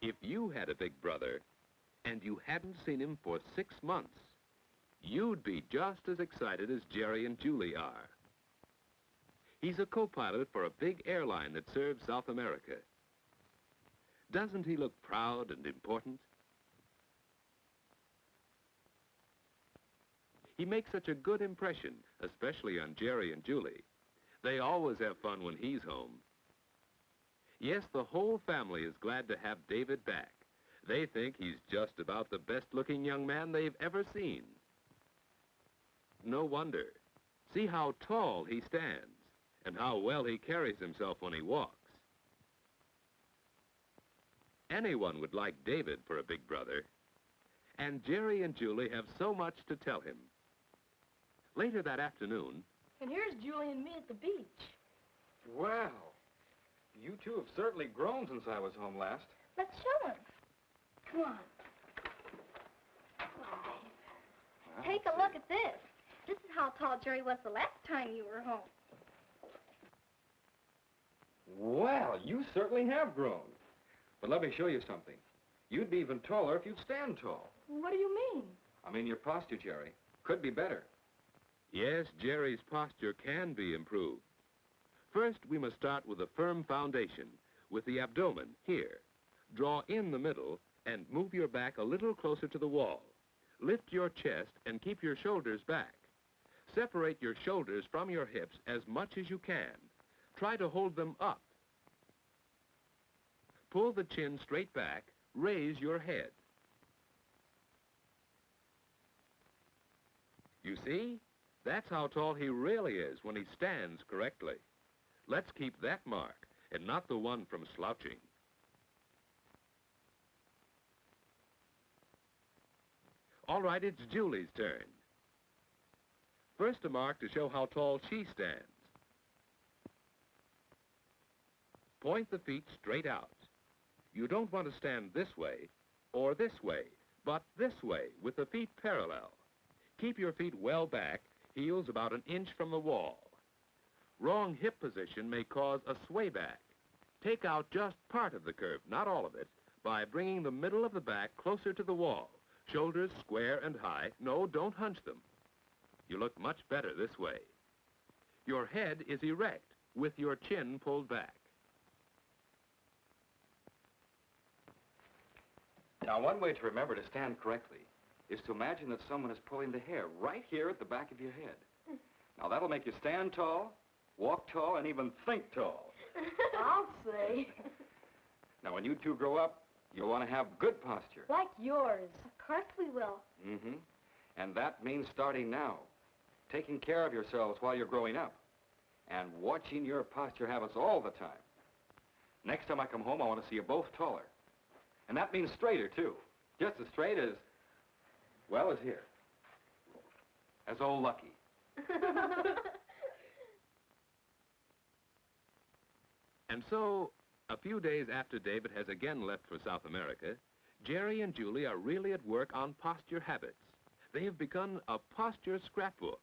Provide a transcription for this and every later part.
If you had a big brother and you hadn't seen him for 6 months, you'd be just as excited as Jerry and Julie are. He's a co-pilot for a big airline that serves South America. Doesn't he look proud and important? He makes such a good impression, especially on Jerry and Julie. They always have fun when he's home. Yes, the whole family is glad to have David back. They think he's just about the best-looking young man they've ever seen. No wonder. See how tall he stands and how well he carries himself when he walks. Anyone would like David for a big brother. And Jerry and Julie have so much to tell him. Later that afternoon... And here's Julie and me at the beach. Well, you two have certainly grown since I was home last. Let's show him. Come on. Come on, Dave. Well, Take a look at this. This is how tall Jerry was the last time you were home. Well, you certainly have grown. But let me show you something. You'd be even taller if you'd stand tall. What do you mean? I mean your posture, Jerry. Could be better. Yes, Jerry's posture can be improved. First, we must start with a firm foundation, with the abdomen here. Draw in the middle and move your back a little closer to the wall. Lift your chest and keep your shoulders back. Separate your shoulders from your hips as much as you can. Try to hold them up. Pull the chin straight back. Raise your head. You see? That's how tall he really is when he stands correctly. Let's keep that mark and not the one from slouching. All right, it's Julie's turn. First, a mark to show how tall she stands. Point the feet straight out. You don't want to stand this way or this way, but this way with the feet parallel. Keep your feet well back, heels about 1 inch from the wall. Wrong hip position may cause a sway back. Take out just part of the curve, not all of it, by bringing the middle of the back closer to the wall. Shoulders square and high. No, don't hunch them. You look much better this way. Your head is erect with your chin pulled back. Now, one way to remember to stand correctly is to imagine that someone is pulling the hair right here at the back of your head. Now, that'll make you stand tall, walk tall, and even think tall. I'll say. Now, when you two grow up, you'll want to have good posture. Like yours. Of course we will. Mm-hmm. And that means starting now. Taking care of yourselves while you're growing up. And watching your posture habits all the time. Next time I come home, I want to see you both taller. And that means straighter, too. Just as straight as, well, as here. As old Lucky. And so, a few days after David has again left for South America, Jerry and Julie are really at work on posture habits. They have begun a posture scrapbook.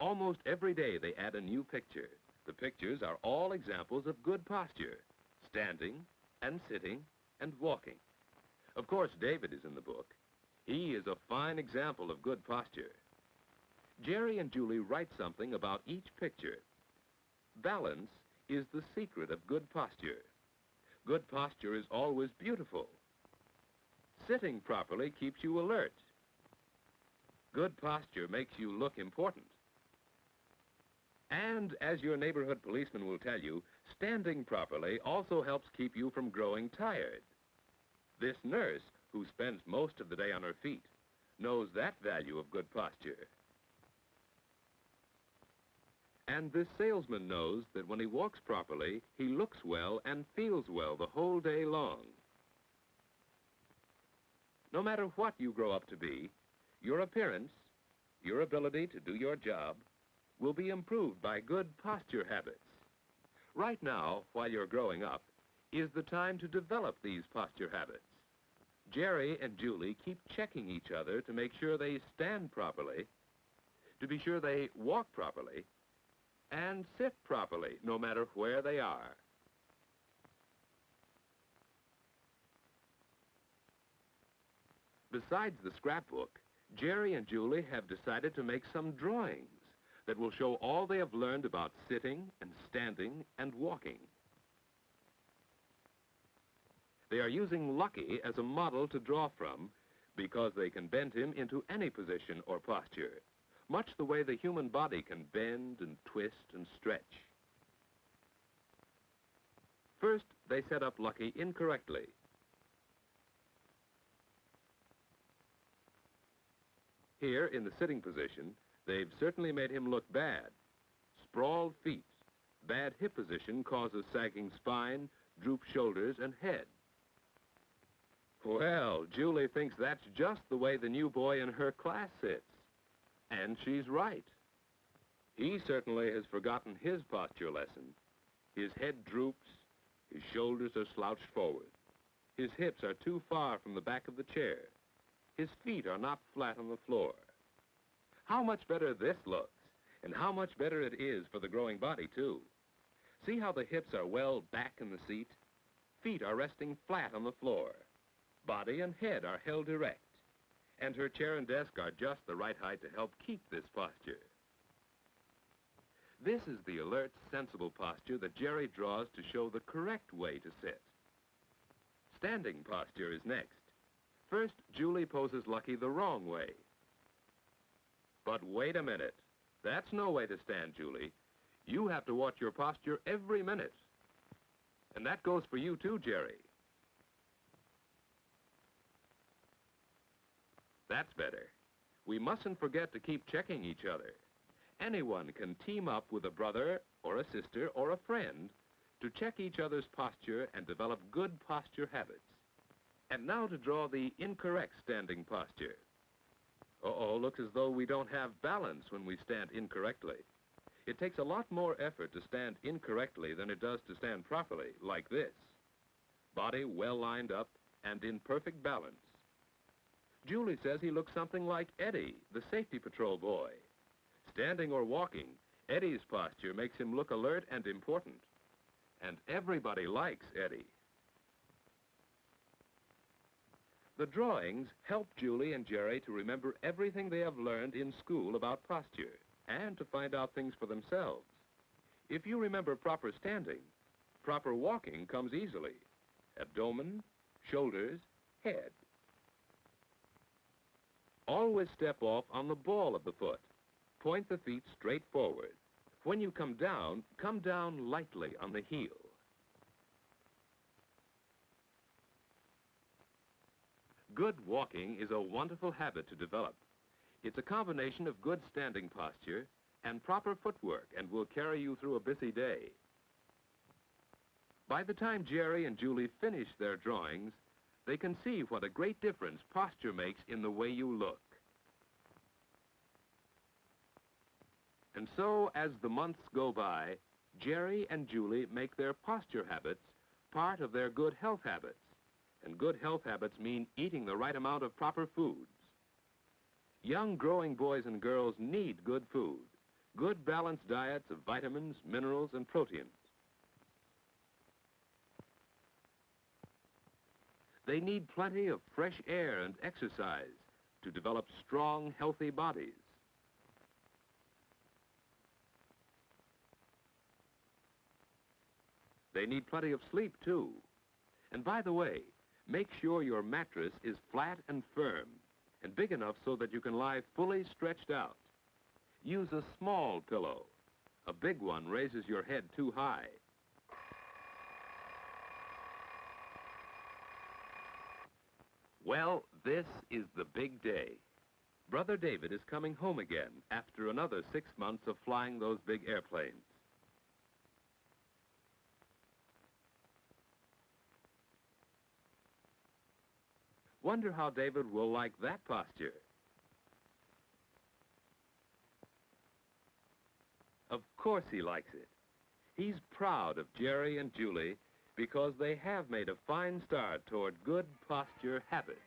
Almost every day they add a new picture. The pictures are all examples of good posture, standing and sitting and walking. Of course, David is in the book. He is a fine example of good posture. Jerry and Julie write something about each picture. Balance is the secret of good posture. Good posture is always beautiful. Sitting properly keeps you alert. Good posture makes you look important. And, as your neighborhood policeman will tell you, standing properly also helps keep you from growing tired. This nurse, who spends most of the day on her feet, knows that value of good posture. And this salesman knows that when he walks properly, he looks well and feels well the whole day long. No matter what you grow up to be, your appearance, your ability to do your job, will be improved by good posture habits. Right now, while you're growing up, is the time to develop these posture habits. Jerry and Julie keep checking each other to make sure they stand properly, to be sure they walk properly, and sit properly, no matter where they are. Besides the scrapbook, Jerry and Julie have decided to make some drawings that will show all they have learned about sitting and standing and walking. They are using Lucky as a model to draw from because they can bend him into any position or posture, much the way the human body can bend and twist and stretch. First, they set up Lucky incorrectly. Here, in the sitting position, they've certainly made him look bad. Sprawled feet, bad hip position causes sagging spine, drooped shoulders, and head. Well, Julie thinks that's just the way the new boy in her class sits. And she's right. He certainly has forgotten his posture lesson. His head droops, his shoulders are slouched forward. His hips are too far from the back of the chair. His feet are not flat on the floor. How much better this looks, and how much better it is for the growing body, too. See how the hips are well back in the seat? Feet are resting flat on the floor. Body and head are held erect. And her chair and desk are just the right height to help keep this posture. This is the alert, sensible posture that Jerry draws to show the correct way to sit. Standing posture is next. First, Julie poses Lucky the wrong way. But wait a minute. That's no way to stand, Julie. You have to watch your posture every minute. And that goes for you too, Jerry. That's better. We mustn't forget to keep checking each other. Anyone can team up with a brother or a sister or a friend to check each other's posture and develop good posture habits. And now to draw the incorrect standing posture. Uh-oh, looks as though we don't have balance when we stand incorrectly. It takes a lot more effort to stand incorrectly than it does to stand properly, like this. Body well lined up and in perfect balance. Julie says he looks something like Eddie, the safety patrol boy. Standing or walking, Eddie's posture makes him look alert and important. And everybody likes Eddie. The drawings help Julie and Jerry to remember everything they have learned in school about posture and to find out things for themselves. If you remember proper standing, proper walking comes easily. Abdomen, shoulders, head. Always step off on the ball of the foot. Point the feet straight forward. When you come down lightly on the heel. Good walking is a wonderful habit to develop. It's a combination of good standing posture and proper footwork and will carry you through a busy day. By the time Jerry and Julie finish their drawings, they can see what a great difference posture makes in the way you look. And so, as the months go by, Jerry and Julie make their posture habits part of their good health habits. And good health habits mean eating the right amount of proper foods. Young growing boys and girls need good food, good balanced diets of vitamins, minerals, and proteins. They need plenty of fresh air and exercise to develop strong, healthy bodies. They need plenty of sleep, too. And by the way, make sure your mattress is flat and firm and big enough so that you can lie fully stretched out. Use a small pillow. A big one raises your head too high. Well, this is the big day. Brother David is coming home again after another 6 months of flying those big airplanes. Wonder how David will like that posture. Of course he likes it. He's proud of Jerry and Julie because they have made a fine start toward good posture habits.